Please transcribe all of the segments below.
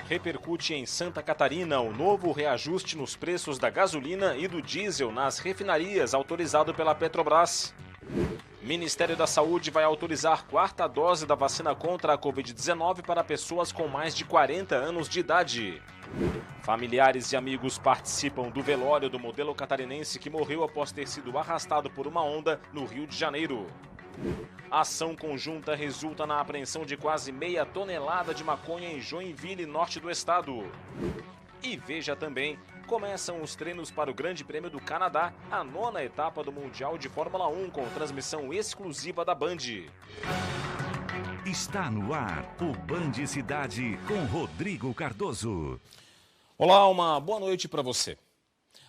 Repercute em Santa Catarina o novo reajuste nos preços da gasolina e do diesel nas refinarias autorizado pela Petrobras. Ministério da Saúde vai autorizar quarta dose da vacina contra a Covid-19 para pessoas com mais de 40 anos de idade. Familiares e amigos participam do velório do modelo catarinense que morreu após ter sido arrastado por uma onda no Rio de Janeiro. A ação conjunta resulta na apreensão de quase meia tonelada de maconha em Joinville, norte do estado. E veja também, começam os treinos para o Grande Prêmio do Canadá, a 9ª etapa do Mundial de Fórmula 1 com transmissão exclusiva da Band. Está no ar o Band Cidade com Rodrigo Cardoso. Olá, uma boa noite para você.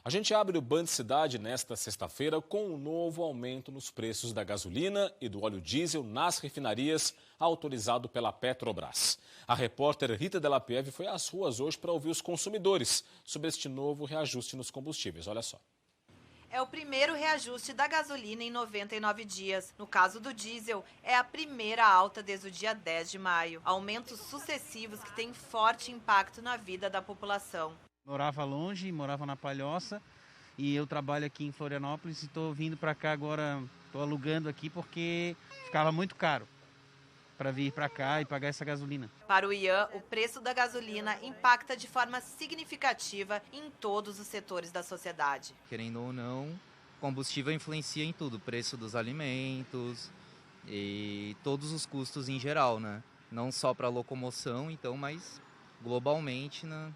A gente abre o Band Cidade nesta sexta-feira com um novo aumento nos preços da gasolina e do óleo diesel nas refinarias, autorizado pela Petrobras. A repórter Rita Della Pieve foi às ruas hoje para ouvir os consumidores sobre este novo reajuste nos combustíveis. Olha só. É o primeiro reajuste da gasolina em 99 dias. No caso do diesel, é a primeira alta desde o dia 10 de maio. Aumentos sucessivos que têm forte impacto na vida da população. Morava longe, morava na Palhoça e eu trabalho aqui em Florianópolis e estou vindo para cá agora, estou alugando aqui porque ficava muito caro para vir para cá e pagar essa gasolina. Para o Ian, o preço da gasolina impacta de forma significativa em todos os setores da sociedade. Querendo ou não, combustível influencia em tudo, o preço dos alimentos e todos os custos em geral, né? Não só para a locomoção, então, mas globalmente na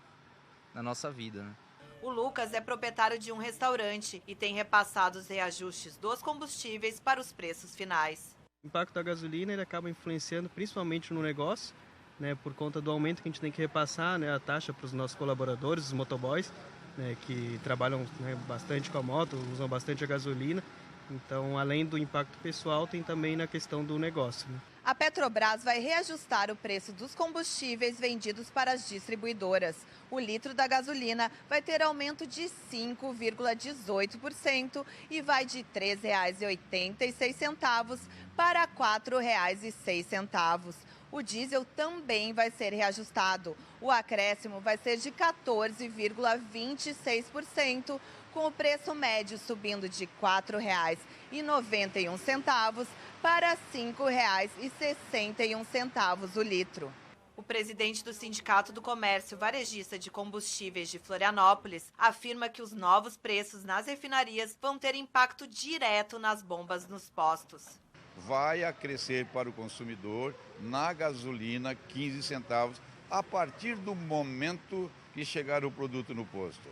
nossa vida, né? O Lucas é proprietário de um restaurante e tem repassado os reajustes dos combustíveis para os preços finais. O impacto da gasolina ele acaba influenciando principalmente no negócio, né, por conta do aumento que a gente tem que repassar, né, a taxa para os nossos colaboradores, os motoboys, né, que trabalham, né, bastante com a moto, usam bastante a gasolina. Então, além do impacto pessoal, tem também na questão do negócio, né? A Petrobras vai reajustar o preço dos combustíveis vendidos para as distribuidoras. O litro da gasolina vai ter aumento de 5,18% e vai de R$ 3,86 para R$ 4,06. O diesel também vai ser reajustado. O acréscimo vai ser de 14,26%, com o preço médio subindo de R$ 4,91 para R$ 5,61 o litro. O presidente do Sindicato do Comércio Varejista de Combustíveis de Florianópolis afirma que os novos preços nas refinarias vão ter impacto direto nas bombas nos postos. Vai acrescer para o consumidor na gasolina 15 centavos a partir do momento que chegar o produto no posto.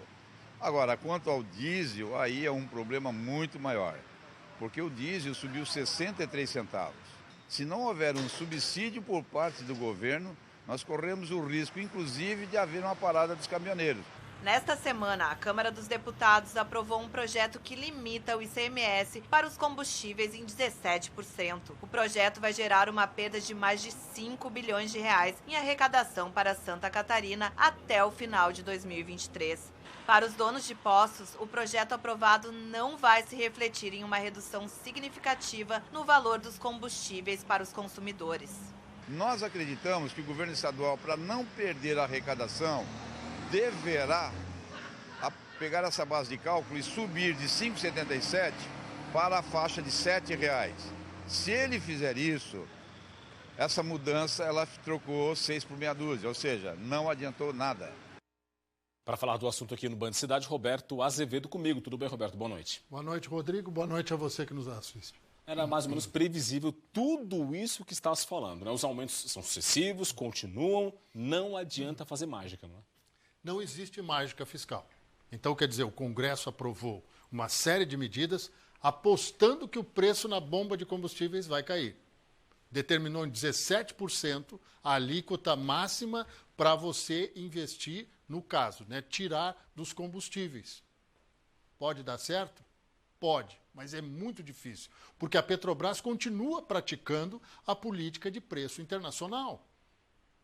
Agora, quanto ao diesel, aí é um problema muito maior, porque o diesel subiu 63 centavos. Se não houver um subsídio por parte do governo, nós corremos o risco, inclusive, de haver uma parada dos caminhoneiros. Nesta semana, a Câmara dos Deputados aprovou um projeto que limita o ICMS para os combustíveis em 17%. O projeto vai gerar uma perda de mais de 5 bilhões de reais em arrecadação para Santa Catarina até o final de 2023. Para os donos de postos, o projeto aprovado não vai se refletir em uma redução significativa no valor dos combustíveis para os consumidores. Nós acreditamos que o governo estadual, para não perder a arrecadação, deverá pegar essa base de cálculo e subir de R$ 5,77 para a faixa de R$ 7,00. Se ele fizer isso, essa mudança ela trocou 6 por meia dúzia, ou seja, não adiantou nada. Para falar do assunto aqui no Band Cidade, Roberto Azevedo comigo. Tudo bem, Roberto? Boa noite. Boa noite, Rodrigo. Boa noite a você que nos assiste. Era mais ou menos previsível tudo isso que está se falando, né? Os aumentos são sucessivos, continuam, não adianta fazer mágica, não é? Não existe mágica fiscal. Então, quer dizer, o Congresso aprovou uma série de medidas apostando que o preço na bomba de combustíveis vai cair. Determinou em 17% a alíquota máxima para você investir no caso, né? Tirar dos combustíveis. Pode dar certo? Pode, mas é muito difícil, porque a Petrobras continua praticando a política de preço internacional,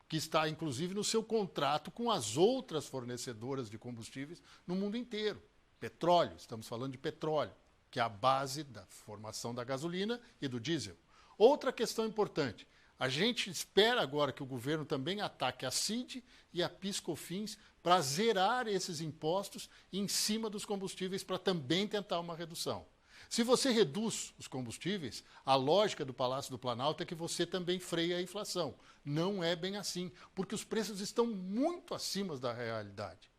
que está, inclusive, no seu contrato com as outras fornecedoras de combustíveis no mundo inteiro. Petróleo, estamos falando de petróleo, que é a base da formação da gasolina e do diesel. Outra questão importante, A gente espera agora que o governo também ataque a CID e a PIS/COFINS para zerar esses impostos em cima dos combustíveis para também tentar uma redução. Se você reduz os combustíveis, a lógica do Palácio do Planalto é que você também freia a inflação. Não é bem assim, porque os preços estão muito acima da realidade.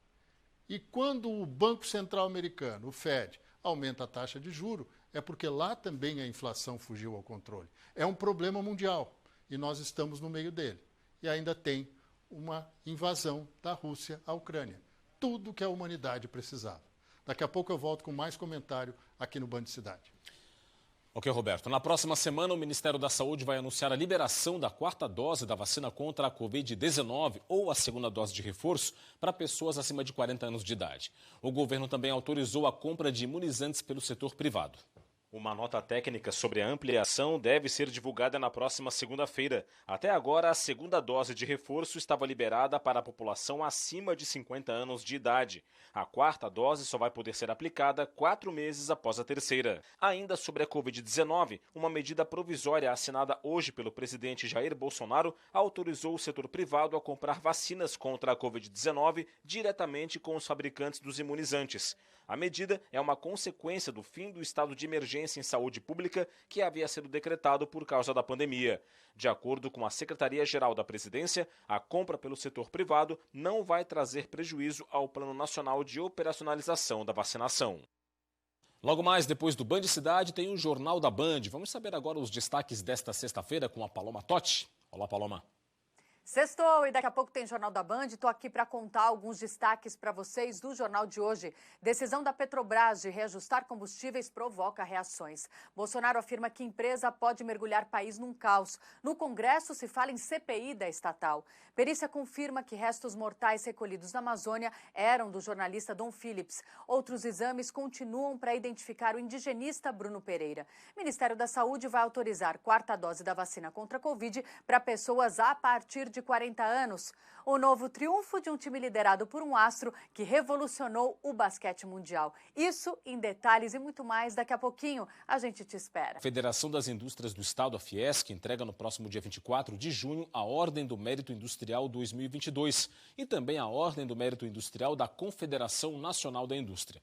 E quando o Banco Central Americano, o Fed, aumenta a taxa de juros, é porque lá também a inflação fugiu ao controle. É um problema mundial e nós estamos no meio dele. E ainda tem uma invasão da Rússia à Ucrânia. Tudo que a humanidade precisava. Daqui a pouco eu volto com mais comentário aqui no Band Cidade. Ok, Roberto. Na próxima semana, o Ministério da Saúde vai anunciar a liberação da 4ª dose da vacina contra a Covid-19 ou a 2ª dose de reforço para pessoas acima de 40 anos de idade. O governo também autorizou a compra de imunizantes pelo setor privado. Uma nota técnica sobre a ampliação deve ser divulgada na próxima segunda-feira. Até agora, a 2ª dose de reforço estava liberada para a população acima de 50 anos de idade. A 4ª dose só vai poder ser aplicada 4 meses após a 3ª. Ainda sobre a Covid-19, uma medida provisória assinada hoje pelo presidente Jair Bolsonaro autorizou o setor privado a comprar vacinas contra a Covid-19 diretamente com os fabricantes dos imunizantes. A medida é uma consequência do fim do estado de emergência em saúde pública que havia sido decretado por causa da pandemia. De acordo com a Secretaria-Geral da Presidência, a compra pelo setor privado não vai trazer prejuízo ao Plano Nacional de Operacionalização da Vacinação. Logo mais, depois do Band Cidade, tem o Jornal da Band. Vamos saber agora os destaques desta sexta-feira com a Paloma Totti. Olá, Paloma. Sextou e daqui a pouco tem Jornal da Band. Estou aqui para contar alguns destaques para vocês do jornal de hoje. Decisão da Petrobras de reajustar combustíveis provoca reações. Bolsonaro afirma que empresa pode mergulhar país num caos. No Congresso se fala em CPI da estatal. Perícia confirma que restos mortais recolhidos na Amazônia eram do jornalista Dom Phillips. Outros exames continuam para identificar o indigenista Bruno Pereira. Ministério da Saúde vai autorizar 4ª dose da vacina contra a Covid para pessoas a partir de 40 anos. O novo triunfo de um time liderado por um astro que revolucionou o basquete mundial. Isso em detalhes e muito mais daqui a pouquinho. A gente te espera. A Federação das Indústrias do Estado, a Fiesc, entrega no próximo dia 24 de junho a Ordem do Mérito Industrial 2022 e também a Ordem do Mérito Industrial da Confederação Nacional da Indústria.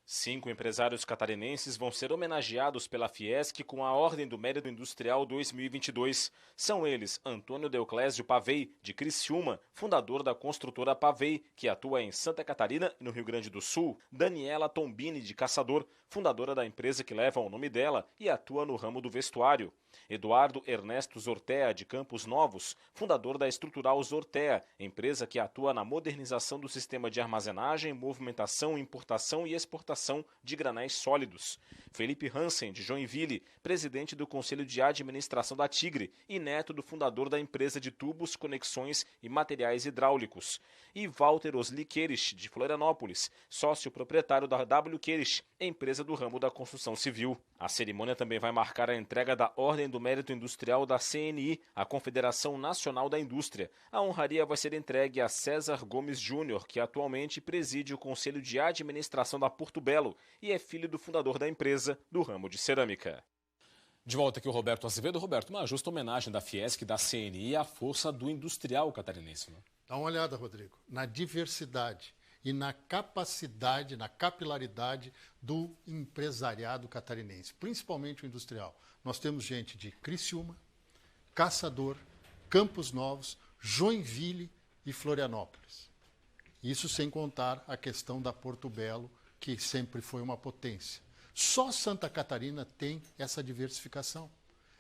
5 empresários catarinenses vão ser homenageados pela Fiesc com a Ordem do Mérito Industrial 2022. São eles Antônio Deoclésio Pavei, de Criciúma, fundador da construtora Pavei, que atua em Santa Catarina e no Rio Grande do Sul. Daniela Tombini, de Caçador, fundadora da empresa que leva o nome dela e atua no ramo do vestuário. Eduardo Ernesto Zortea, de Campos Novos, fundador da Estrutural Zortea, empresa que atua na modernização do sistema de armazenagem, movimentação, importação e exportação de granéis sólidos. Felipe Hansen, de Joinville, presidente do Conselho de Administração da Tigre e neto do fundador da empresa de tubos, conexões e materiais hidráulicos. E Walter Osli Queires, de Florianópolis, sócio proprietário da W. Queires, empresa do ramo da construção civil. A cerimônia também vai marcar a entrega da Ordem do Mérito Industrial da CNI, a Confederação Nacional da Indústria. A honraria vai ser entregue a César Gomes Júnior, que atualmente preside o Conselho de Administração da Porto Belo e é filho do fundador da empresa do ramo de cerâmica. De volta aqui o Roberto Azevedo. Roberto, uma justa homenagem da Fiesc e da CNI à força do industrial catarinense, né? Dá uma olhada, Rodrigo, na diversidade e na capacidade, na capilaridade do empresariado catarinense, principalmente o industrial. Nós temos gente de Criciúma, Caçador, Campos Novos, Joinville e Florianópolis. Isso sem contar a questão da Porto Belo, que sempre foi uma potência. Só Santa Catarina tem essa diversificação.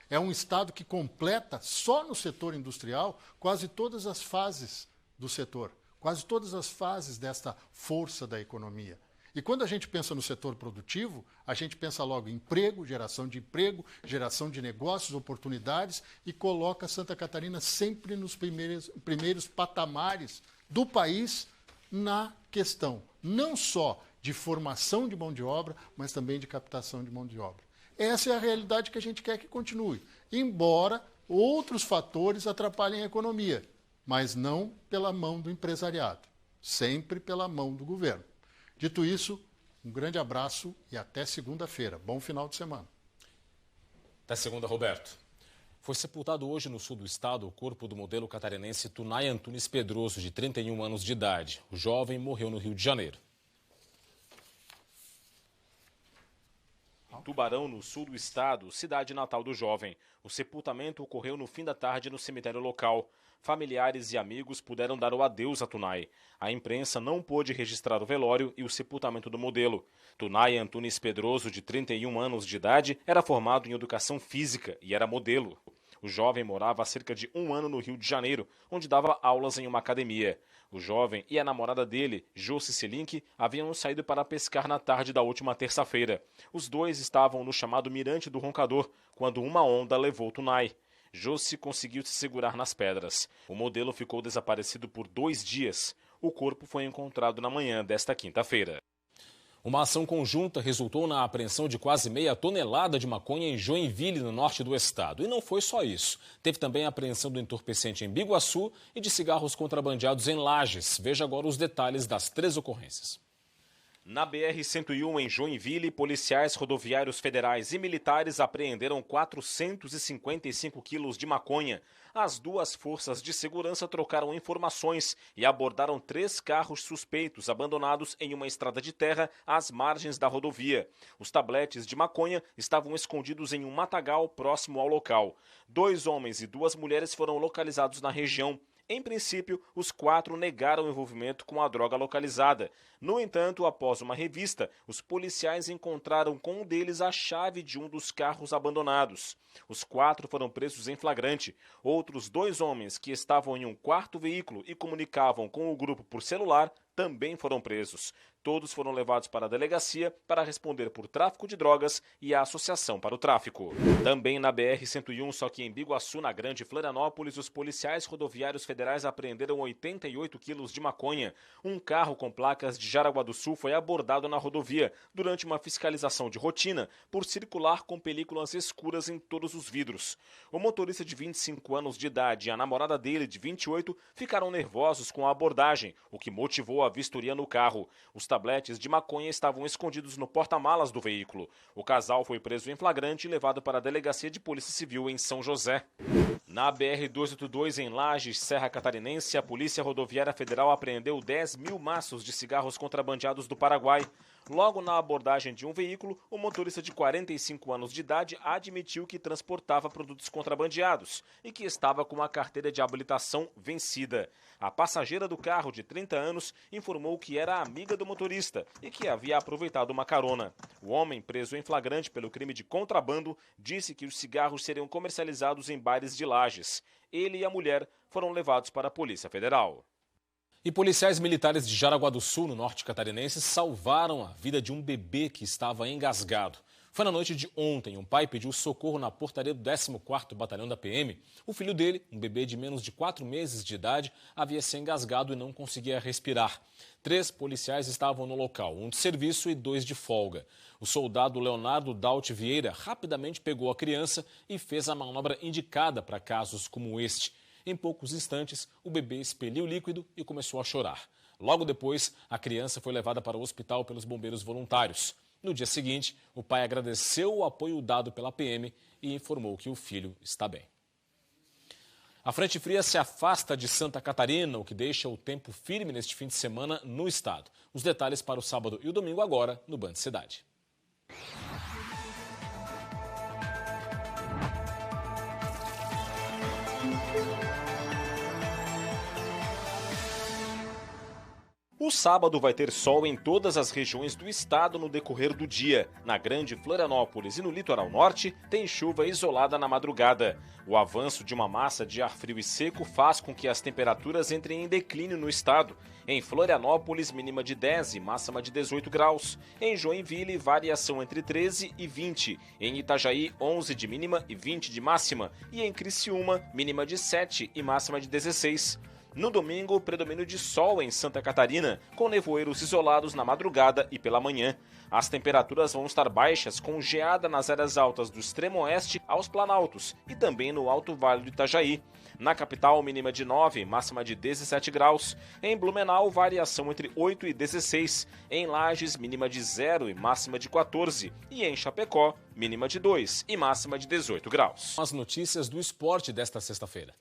É um estado que completa, só no setor industrial, quase todas as fases do setor, quase todas as fases desta força da economia. E quando a gente pensa no setor produtivo, a gente pensa logo em emprego, geração de negócios, oportunidades e coloca Santa Catarina sempre nos primeiros patamares do país na questão não só de formação de mão de obra, mas também de captação de mão de obra. Essa é a realidade que a gente quer que continue, embora outros fatores atrapalhem a economia, mas não pela mão do empresariado, sempre pela mão do governo. Dito isso, um grande abraço e até segunda-feira. Bom final de semana. Até segunda, Roberto. Foi sepultado hoje no sul do estado o corpo do modelo catarinense Tunay Antunes Pedroso, de 31 anos de idade. O jovem morreu no Rio de Janeiro. Tubarão, no sul do estado, cidade natal do jovem. O sepultamento ocorreu no fim da tarde no cemitério local. Familiares e amigos puderam dar o adeus a Tunay. A imprensa não pôde registrar o velório e o sepultamento do modelo. Tunay Antunes Pedroso, de 31 anos de idade, era formado em educação física e era modelo. O jovem morava há cerca de 1 ano no Rio de Janeiro, onde dava aulas em uma academia. O jovem e a namorada dele, Josi Selink, haviam saído para pescar na tarde da última terça-feira. Os dois estavam no chamado Mirante do Roncador, quando uma onda levou Tunay. Josi conseguiu se segurar nas pedras. O modelo ficou desaparecido por 2 dias. O corpo foi encontrado na manhã desta quinta-feira. Uma ação conjunta resultou na apreensão de quase meia tonelada de maconha em Joinville, no norte do estado. E não foi só isso. Teve também a apreensão do entorpecente em Biguaçu e de cigarros contrabandeados em Lages. Veja agora os detalhes das 3 ocorrências. Na BR-101, em Joinville, policiais rodoviários federais e militares apreenderam 455 quilos de maconha. As 2 forças de segurança trocaram informações e abordaram 3 carros suspeitos abandonados em uma estrada de terra às margens da rodovia. Os tabletes de maconha estavam escondidos em um matagal próximo ao local. 2 homens e 2 mulheres foram localizados na região. Em princípio, os 4 negaram envolvimento com a droga localizada. No entanto, após uma revista, os policiais encontraram com um deles a chave de um dos carros abandonados. Os 4 foram presos em flagrante. Outros 2 homens que estavam em um 4º veículo e comunicavam com o grupo por celular também foram presos. Todos foram levados para a delegacia para responder por tráfico de drogas e a associação para o tráfico. Também na BR-101, só que em Biguaçu, na Grande Florianópolis, os policiais rodoviários federais apreenderam 88 quilos de maconha. Um carro com placas de Jaraguá do Sul foi abordado na rodovia durante uma fiscalização de rotina por circular com películas escuras em todos os vidros. O motorista de 25 anos de idade e a namorada dele, de 28, ficaram nervosos com a abordagem, o que motivou a vistoria no carro. Os tabletes de maconha estavam escondidos no porta-malas do veículo. O casal foi preso em flagrante e levado para a Delegacia de Polícia Civil em São José. Na BR-282, em Lages, Serra Catarinense, a Polícia Rodoviária Federal apreendeu 10.000 maços de cigarros contrabandeados do Paraguai. Logo na abordagem de um veículo, o motorista de 45 anos de idade admitiu que transportava produtos contrabandeados e que estava com a carteira de habilitação vencida. A passageira do carro, de 30 anos, informou que era amiga do motorista e que havia aproveitado uma carona. O homem, preso em flagrante pelo crime de contrabando, disse que os cigarros seriam comercializados em bares de Lages. Ele e a mulher foram levados para a Polícia Federal. E policiais militares de Jaraguá do Sul, no norte catarinense, salvaram a vida de um bebê que estava engasgado. Foi na noite de ontem, um pai pediu socorro na portaria do 14º Batalhão da PM. O filho dele, um bebê de menos de 4 meses de idade, havia se engasgado e não conseguia respirar. 3 policiais estavam no local, um de serviço e 2 de folga. O soldado Leonardo Daut Vieira rapidamente pegou a criança e fez a manobra indicada para casos como este. Em poucos instantes, o bebê expeliu líquido e começou a chorar. Logo depois, a criança foi levada para o hospital pelos bombeiros voluntários. No dia seguinte, o pai agradeceu o apoio dado pela PM e informou que o filho está bem. A frente fria se afasta de Santa Catarina, o que deixa o tempo firme neste fim de semana no estado. Os detalhes para o sábado e o domingo agora no Band Cidade. O sábado vai ter sol em todas as regiões do estado no decorrer do dia. Na Grande Florianópolis e no litoral norte, tem chuva isolada na madrugada. O avanço de uma massa de ar frio e seco faz com que as temperaturas entrem em declínio no estado. Em Florianópolis, mínima de 10 e máxima de 18 graus. Em Joinville, variação entre 13 e 20. Em Itajaí, 11 de mínima e 20 de máxima. E em Criciúma, mínima de 7 e máxima de 16. No domingo, predomínio de sol em Santa Catarina, com nevoeiros isolados na madrugada e pela manhã. As temperaturas vão estar baixas, com geada nas áreas altas do extremo oeste aos planaltos e também no Alto Vale do Itajaí. Na capital, mínima de 9, máxima de 17 graus. Em Blumenau, variação entre 8 e 16. Em Lages, mínima de 0 e máxima de 14. E em Chapecó, mínima de 2 e máxima de 18 graus. As notícias do esporte desta sexta-feira.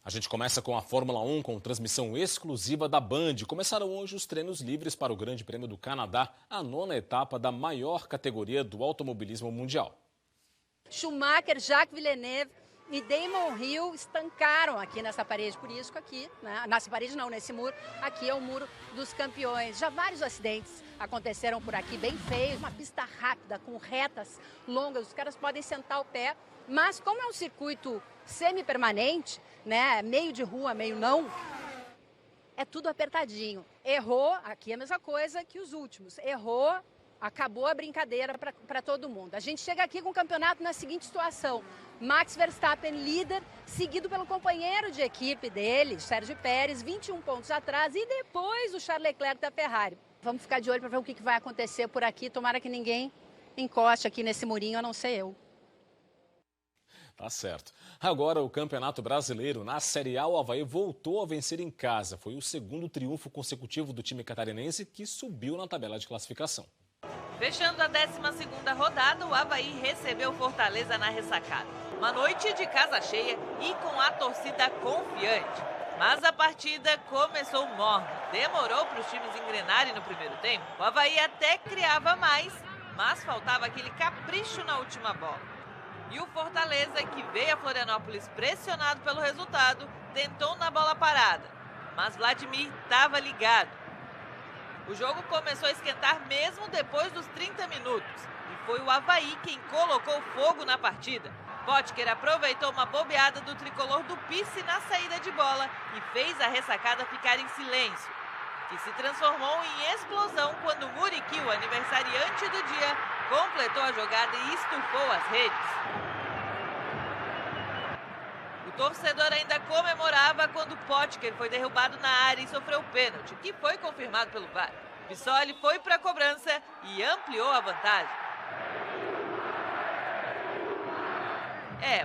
A gente começa com a Fórmula 1 com transmissão exclusiva da Band. Começaram hoje os treinos livres para o Grande Prêmio do Canadá, a 9ª etapa da maior categoria do automobilismo mundial. Schumacher, Jacques Villeneuve e Damon Hill estancaram aqui nessa parede, por isso que aqui, né, nessa parede não, nesse muro, aqui é o muro dos campeões. Já vários acidentes aconteceram por aqui, bem feios, uma pista rápida, com retas longas, os caras podem sentar o pé, mas como é um circuito semi-permanente, né, meio de rua, meio não, é tudo apertadinho. Errou, aqui é a mesma coisa que os últimos, errou, acabou a brincadeira para todo mundo. A gente chega aqui com o campeonato na seguinte situação: Max Verstappen líder, seguido pelo companheiro de equipe dele, Sérgio Pérez, 21 pontos atrás, e depois o Charles Leclerc da Ferrari. Vamos ficar de olho para ver o que vai acontecer por aqui. Tomara que ninguém encoste aqui nesse murinho, a não ser eu. Tá certo. Agora o Campeonato Brasileiro. Na Série A, o Avaí voltou a vencer em casa. Foi o segundo triunfo consecutivo do time catarinense, que subiu na tabela de classificação. Fechando a 12ª rodada, o Avaí recebeu Fortaleza na ressacada. Uma noite de casa cheia e com a torcida confiante. Mas a partida começou morna. Demorou para os times engrenarem no primeiro tempo. O Avaí até criava mais, mas faltava aquele capricho na última bola. E o Fortaleza, que veio a Florianópolis pressionado pelo resultado, tentou na bola parada. Mas Vladimir estava ligado. O jogo começou a esquentar mesmo depois dos 30 minutos. E foi o Avaí quem colocou fogo na partida. Potker aproveitou uma bobeada do tricolor do Pice na saída de bola e fez a ressacada ficar em silêncio, que se transformou em explosão quando Muriqui, o aniversariante do dia, completou a jogada e estufou as redes. O torcedor ainda comemorava quando Potker foi derrubado na área e sofreu pênalti, que foi confirmado pelo VAR. Bissoli foi para a cobrança e ampliou a vantagem.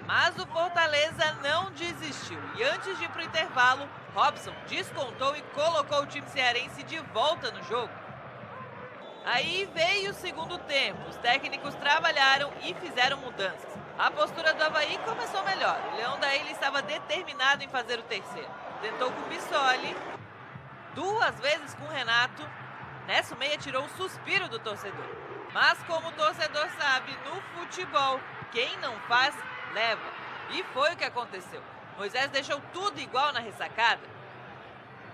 Mas o Fortaleza não desistiu e antes de ir para o intervalo, Robson descontou e colocou o time cearense de volta no jogo. Aí veio o segundo tempo, os técnicos trabalharam e fizeram mudanças. A postura do Avaí começou melhor, o Leão da Ilha estava determinado em fazer o terceiro. Tentou com o Bissoli, 2 vezes com o Renato, nessa meia tirou um suspiro do torcedor. Mas como o torcedor sabe, no futebol, quem não faz, leva. E foi o que aconteceu. Moisés deixou tudo igual na ressacada.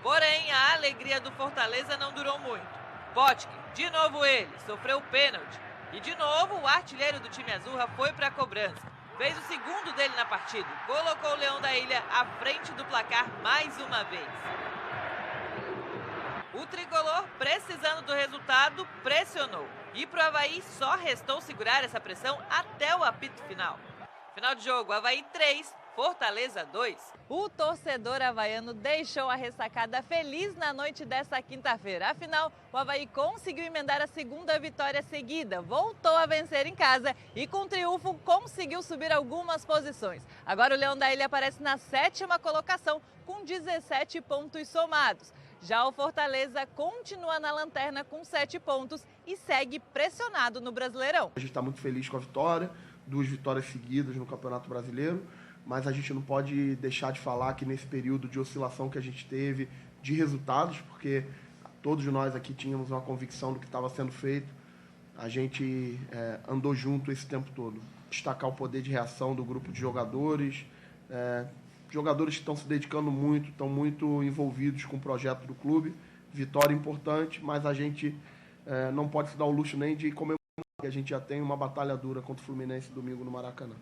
Porém, a alegria do Fortaleza não durou muito. Potker, de novo ele, sofreu o pênalti. E de novo o artilheiro do time azurra foi para a cobrança. Fez o segundo dele na partida. Colocou o Leão da Ilha à frente do placar mais uma vez. O tricolor, precisando do resultado, pressionou. E para o Avaí só restou segurar essa pressão até o apito final. Final de jogo, Avaí 3, Fortaleza 2. O torcedor havaiano deixou a ressacada feliz na noite desta quinta-feira. Afinal, o Avaí conseguiu emendar a segunda vitória seguida, voltou a vencer em casa e com triunfo conseguiu subir algumas posições. Agora o Leão da Ilha aparece na 7ª colocação com 17 pontos somados. Já o Fortaleza continua na lanterna com 7 pontos e segue pressionado no Brasileirão. A gente está muito feliz com a vitória, 2 vitórias seguidas no Campeonato Brasileiro, mas a gente não pode deixar de falar que nesse período de oscilação que a gente teve de resultados, porque todos nós aqui tínhamos uma convicção do que estava sendo feito, a gente andou junto esse tempo todo. Destacar o poder de reação do grupo de jogadores, jogadores que estão se dedicando muito, estão muito envolvidos com o projeto do clube. Vitória importante, mas a gente não pode se dar o luxo nem de comemorar, que a gente já tem uma batalha dura contra o Fluminense domingo no Maracanã.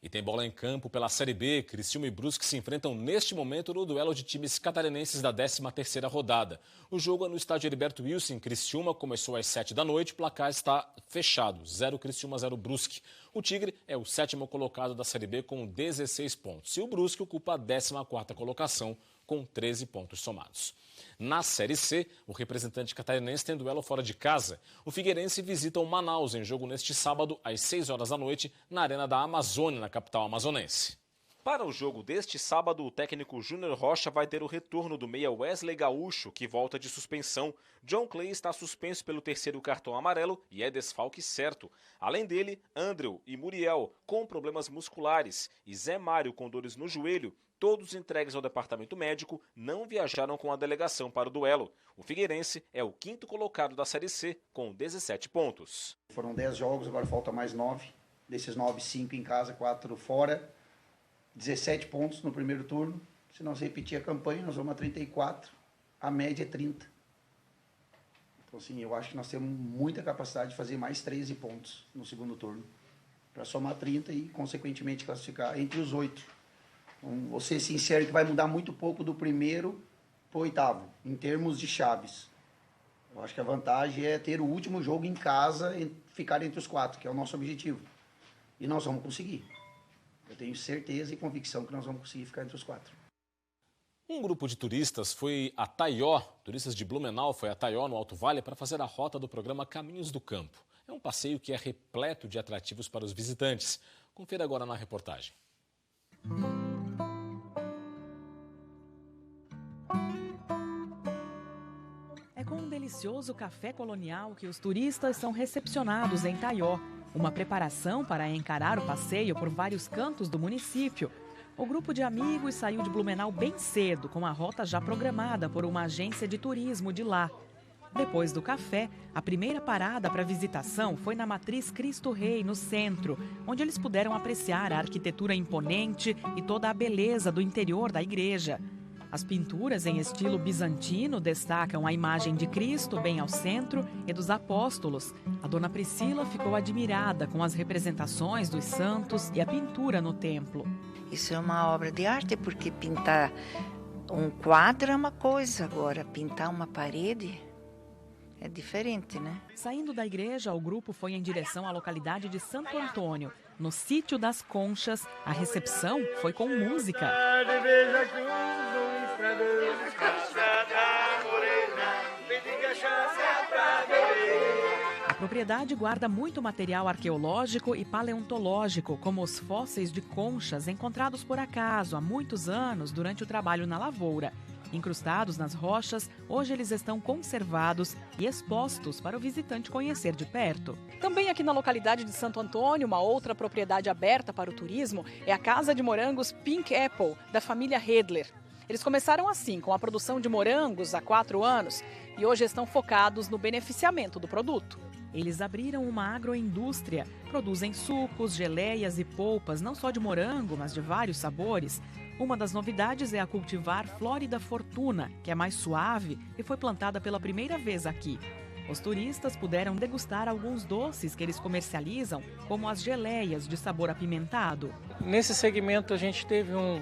E tem bola em campo pela Série B. Criciúma e Brusque se enfrentam neste momento no duelo de times catarinenses da 13ª rodada. O jogo é no estádio Heriberto Wilson, em Criciúma. Começou às 7 da noite. O placar está fechado. 0 Criciúma, 0 Brusque. O Tigre é o 7º colocado da Série B com 16 pontos. E o Brusque ocupa a 14ª colocação com 13 pontos somados. Na Série C, o representante catarinense tem duelo fora de casa. O Figueirense visita o Manaus em jogo neste sábado, às 6 horas da noite, na Arena da Amazônia, na capital amazonense. Para o jogo deste sábado, o técnico Júnior Rocha vai ter o retorno do meia Wesley Gaúcho, que volta de suspensão. John Clay está suspenso pelo 3º cartão amarelo e é desfalque certo. Além dele, Andrew e Muriel, com problemas musculares, e Zé Mário, com dores no joelho, todos entregues ao departamento médico, não viajaram com a delegação para o duelo. O Figueirense é o 5º colocado da Série C, com 17 pontos. Foram 10 jogos, agora falta mais 9. Desses 9, 5 em casa, 4 fora. 17 pontos no primeiro turno. Se nós repetir a campanha, nós vamos a 34. A média é 30. Então, assim, eu acho que nós temos muita capacidade de fazer mais 13 pontos no segundo turno. Para somar 30 e, consequentemente, classificar entre os 8. Vou ser sincero que vai mudar muito pouco do primeiro para o 8º, em termos de chaves. Eu acho que a vantagem é ter o último jogo em casa e ficar entre os 4, que é o nosso objetivo. E nós vamos conseguir. Eu tenho certeza e convicção que nós vamos conseguir ficar entre os 4. Um grupo de turistas foi a Taió, turistas de Blumenau foi a Taió, no Alto Vale, para fazer a rota do programa Caminhos do Campo. É um passeio que é repleto de atrativos para os visitantes. Confira agora na reportagem. É com um delicioso café colonial que os turistas são recepcionados em Taió. Uma preparação para encarar o passeio por vários cantos do município. O grupo de amigos saiu de Blumenau bem cedo, com a rota já programada por uma agência de turismo de lá. Depois do café, a primeira parada para visitação foi na Matriz Cristo Rei, no centro, onde eles puderam apreciar a arquitetura imponente e toda a beleza do interior da igreja. As pinturas em estilo bizantino destacam a imagem de Cristo bem ao centro e dos apóstolos. A dona Priscila ficou admirada com as representações dos santos e a pintura no templo. Isso é uma obra de arte, porque pintar um quadro é uma coisa, agora pintar uma parede é diferente, né? Saindo da igreja, o grupo foi em direção à localidade de Santo Antônio. No Sítio das Conchas, a recepção foi com música. A propriedade guarda muito material arqueológico e paleontológico, como os fósseis de conchas encontrados por acaso há muitos anos durante o trabalho na lavoura. Incrustados nas rochas, hoje eles estão conservados e expostos para o visitante conhecer de perto. Também aqui na localidade de Santo Antônio, uma outra propriedade aberta para o turismo é a Casa de Morangos Pink Apple, da família Redler. Eles começaram assim, com a produção de morangos há 4 anos e hoje estão focados no beneficiamento do produto. Eles abriram uma agroindústria, produzem sucos, geleias e polpas, não só de morango, mas de vários sabores. Uma das novidades é a cultivar Flórida Fortuna, que é mais suave e foi plantada pela primeira vez aqui. Os turistas puderam degustar alguns doces que eles comercializam, como as geleias de sabor apimentado. Nesse segmento a gente teve um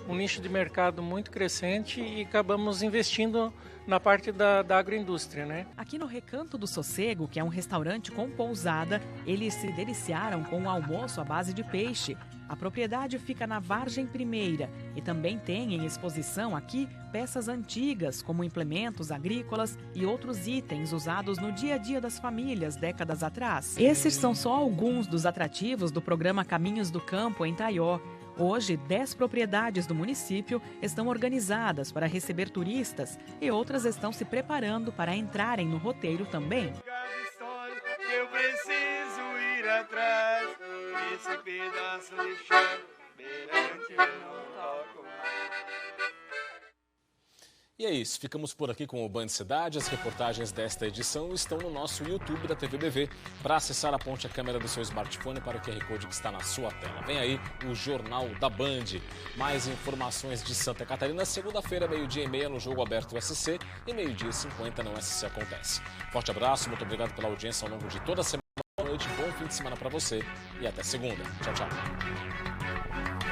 nicho de mercado muito crescente e acabamos investindo na parte da agroindústria, né? Aqui no Recanto do Sossego, que é um restaurante com pousada, eles se deliciaram com um almoço à base de peixe. A propriedade fica na Vargem Primeira e também tem em exposição aqui peças antigas, como implementos agrícolas e outros itens usados no dia a dia das famílias décadas atrás. Esses são só alguns dos atrativos do programa Caminhos do Campo em Taió. Hoje, 10 propriedades do município estão organizadas para receber turistas e outras estão se preparando para entrarem no roteiro também. Eu preciso ir atrás desse pedaço de chão, perante não toco mais. E é isso, ficamos por aqui com o Band Cidade. As reportagens desta edição estão no nosso YouTube da TV BV. Para acessar, aponte a câmera do seu smartphone para o QR Code que está na sua tela. Vem aí o Jornal da Band. Mais informações de Santa Catarina, segunda-feira, 12h30 no Jogo Aberto SC e 12h50 no SC Acontece. Forte abraço, muito obrigado pela audiência ao longo de toda a semana. Boa noite. gente. Bom fim de semana para você e até segunda. Tchau, tchau.